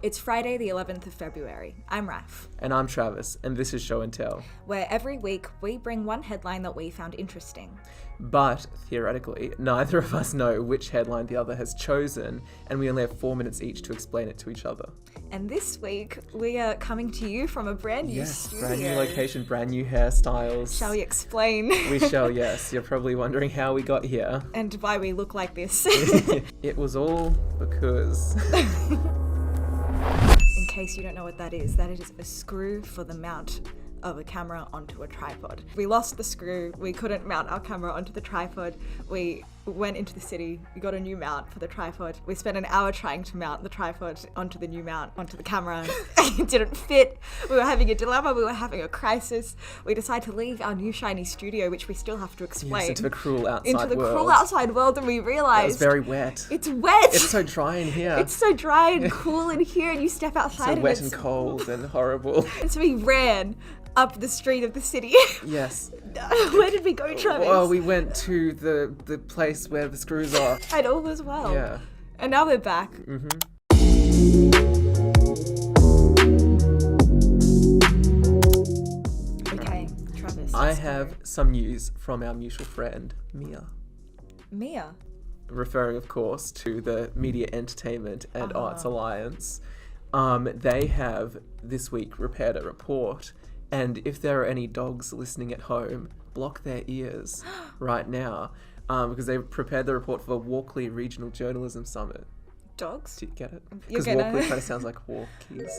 It's Friday the 11th of February. I'm Raf. And I'm Travis, and this is Show and Tell. Where every week we bring one headline that we found interesting. But, theoretically, neither of us know which headline the other has chosen, and we only have 4 minutes each to explain it to each other. And this week, we are coming to you from a brand new studio. Brand new location, brand new hairstyles. Shall we explain? We shall, yes. You're probably wondering how we got here. And why we look like this. It was all because... In case you don't know what that is a screw for the mount of a camera onto a tripod. We lost the screw, we couldn't mount our camera onto the tripod. We went into the city, we got a new mount for the tripod. We spent an hour trying to mount the tripod onto the new mount, onto the camera. It didn't fit. We were having a dilemma, we were having a crisis. We decided to leave our new shiny studio, which we still have to explain. Yes, into the cruel outside world. Cruel outside world, and we realised... It was very wet. It's wet! It's so dry in here. It's so dry and cool in here, and you step outside so wet and cold and horrible. And so we ran up the street of the city. Yes. Where did we go, Travis? Well, we went to the place where the screws are. And all was well. Yeah. And now we're back. Mm-hmm. Okay, Travis. I have some news from our mutual friend, MEAA. MEAA? Referring, of course, to the Media Entertainment and Arts Alliance. They have this week prepared a report, and if there are any dogs listening at home, block their ears right now, because they've prepared the report for the Walkley Regional Journalism Summit. Dogs? Do you get it? Because Walkley kind of sounds like walkies.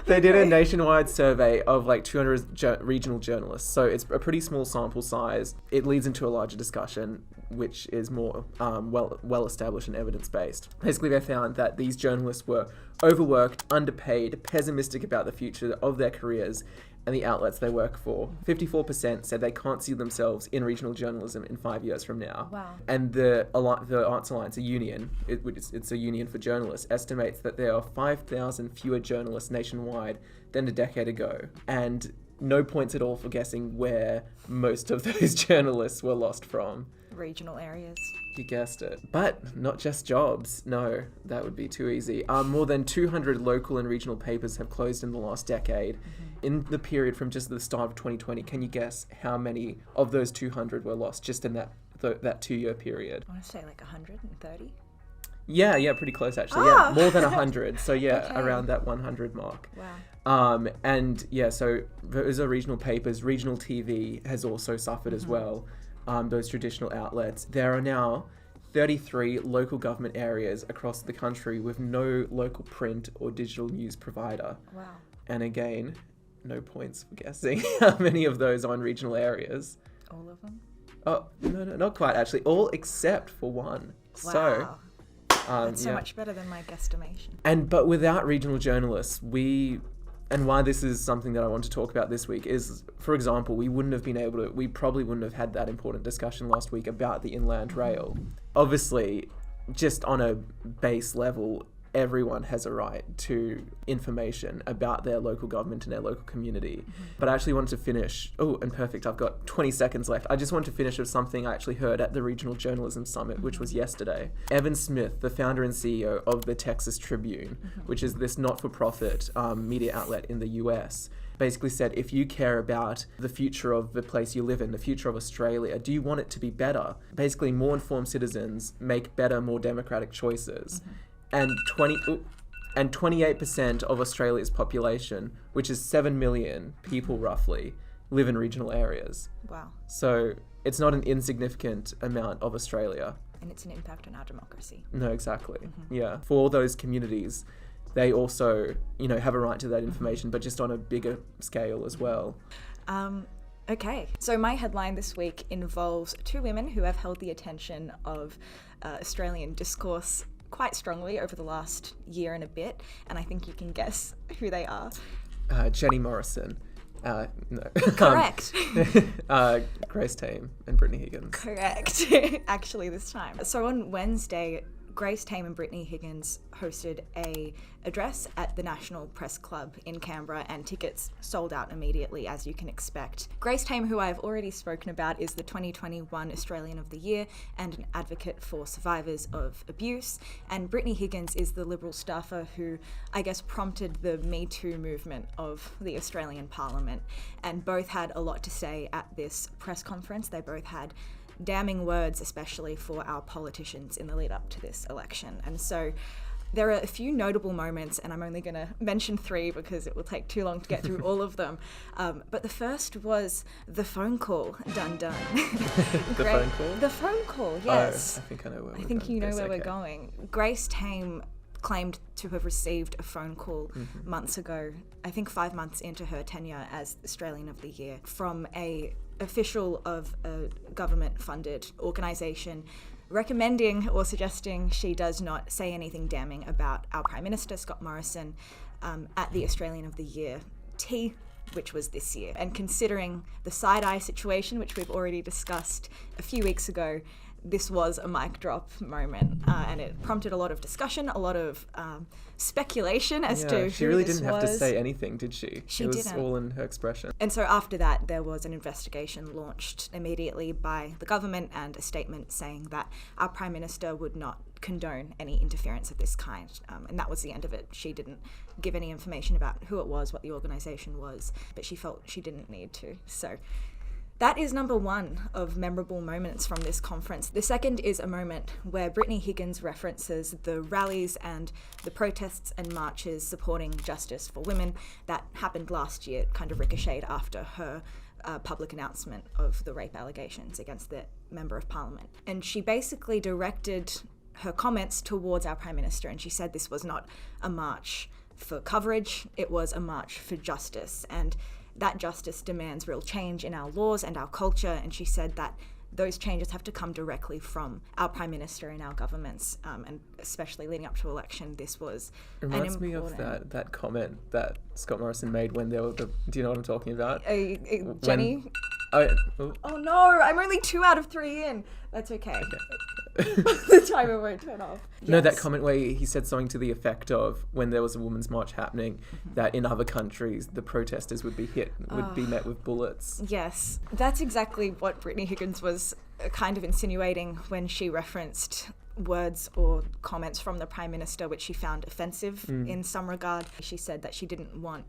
They did a nationwide survey of like 200 regional journalists, so it's a pretty small sample size. It leads into a larger discussion, which is more well established and evidence-based. Basically, they found that these journalists were overworked, underpaid, pessimistic about the future of their careers and the outlets they work for. 54% said they can't see themselves in regional journalism in 5 years from now. Wow. And the Arts Alliance, a union, it's a union for journalists, estimates that there are 5,000 fewer journalists nationwide than a decade ago. And no points at all for guessing where most of those journalists were lost from. Regional areas. You guessed it. But not just jobs. No, that would be too easy. More than 200 local and regional papers have closed in the last decade. Mm-hmm. In the period from just the start of 2020, can you guess how many of those 200 were lost just in that 2-year period? I want to say like 130? Yeah, pretty close actually. Yeah, more than 100. So yeah, okay. Around that 100 mark. Wow. And yeah, so those are regional papers. Regional TV has also suffered as well. Those traditional outlets. There are now 33 local government areas across the country with no local print or digital news provider. Wow. And again, no points for guessing how many of those are in regional areas. All of them? Oh, no, not quite actually. All except for one. Wow. So, that's so much better than my guesstimation. But without regional journalists, and why this is something that I want to talk about this week is, for example, we probably wouldn't have had that important discussion last week about the Inland Rail. Obviously, just on a base level, everyone has a right to information about their local government and their local community. Mm-hmm. But I actually wanted to finish, perfect, I've got 20 seconds left. I just want to finish with something I actually heard at the Regional Journalism Summit, which was yesterday. Evan Smith, the founder and CEO of the Texas Tribune, which is this not-for-profit media outlet in the US, basically said, if you care about the future of the place you live in, the future of Australia, do you want it to be better? Basically, more informed citizens make better, more democratic choices. And 28% of Australia's population, which is 7 million people roughly, live in regional areas. Wow. So it's not an insignificant amount of Australia. And it's an impact on our democracy. No, exactly. Yeah. For all those communities, they also, have a right to that information, but just on a bigger scale as well. Okay. So my headline this week involves two women who have held the attention of Australian discourse quite strongly over the last year and a bit, and I think you can guess who they are. Jenny Morrison. No. Correct. Grace Tame and Brittany Higgins. Correct. Actually, this time. So on Wednesday, Grace Tame and Brittany Higgins hosted a address at the National Press Club in Canberra, and tickets sold out immediately, as you can expect. Grace Tame, who I've already spoken about, is the 2021 Australian of the Year and an advocate for survivors of abuse, and Brittany Higgins is the Liberal staffer who, I guess, prompted the Me Too movement of the Australian Parliament, and both had a lot to say at this press conference. They both had damning words, especially for our politicians in the lead up to this election. And so there are a few notable moments, and I'm only going to mention 3 because it will take too long to get through all of them. But the first was the phone call. Dun dun. The phone call? The phone call, yes. Oh, I think I know where we're going. I think you know where we're going. Grace Tame claimed to have received a phone call months ago, I think 5 months into her tenure as Australian of the Year, from a official of a government-funded organisation recommending or suggesting she does not say anything damning about our Prime Minister, Scott Morrison, at the Australian of the Year tea, which was this year. And considering the side-eye situation, which we've already discussed a few weeks ago, this was a mic drop moment, and it prompted a lot of discussion, a lot of speculation as to who she really this didn't have to say anything, did she? She didn't. It was didn't. all in her expression. And so after that, there was an investigation launched immediately by the government and a statement saying that our Prime Minister would not condone any interference of this kind. And that was the end of it. She didn't give any information about who it was, what the organisation was, but she felt she didn't need to. So that is number 1 of memorable moments from this conference. The second is a moment where Brittany Higgins references the rallies and the protests and marches supporting justice for women that happened last year, kind of ricocheted after her public announcement of the rape allegations against the Member of Parliament. And she basically directed her comments towards our Prime Minister, and she said this was not a march for coverage, it was a march for justice, and that justice demands real change in our laws and our culture, and she said that those changes have to come directly from our Prime Minister and our governments, and especially leading up to election, this was reminds me of that comment that Scott Morrison made when there were do you know what I'm talking about? Jenny? Oh no, I'm only 2 out of 3 in. That's okay. The timer won't turn off. No, that comment where he said something to the effect of, when there was a women's march happening, that in other countries the protesters would be met with bullets. Yes, that's exactly what Brittany Higgins was kind of insinuating when she referenced words or comments from the Prime Minister which she found offensive in some regard. She said that she didn't want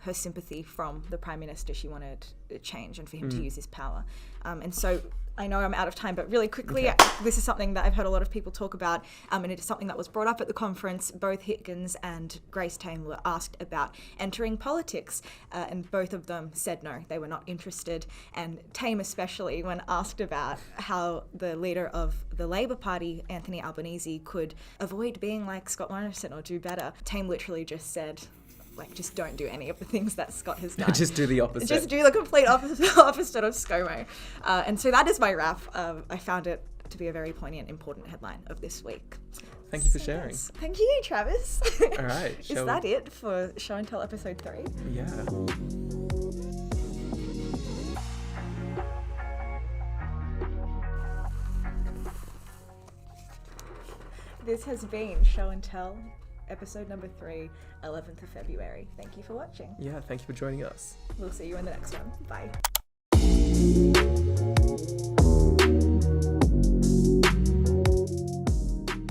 her sympathy from the Prime Minister. She wanted a change and for him to use his power. And so I know I'm out of time, but really quickly, this is something that I've heard a lot of people talk about, and it is something that was brought up at the conference. Both Higgins and Grace Tame were asked about entering politics, and both of them said no, they were not interested. And Tame especially, when asked about how the leader of the Labour Party, Anthony Albanese, could avoid being like Scott Morrison or do better, Tame literally just said, just don't do any of the things that Scott has done. Just do the opposite. Just do the complete opposite of ScoMo. And so that is my wrap. I found it to be a very poignant, important headline of this week. Thank you for sharing. Yes. Thank you, Travis. All right. Is that it for Show and Tell episode 3? Yeah. This has been Show and Tell, episode number 3, 11th of February. Thank you for watching. Yeah, thank you for joining us. We'll see you in the next one. Bye.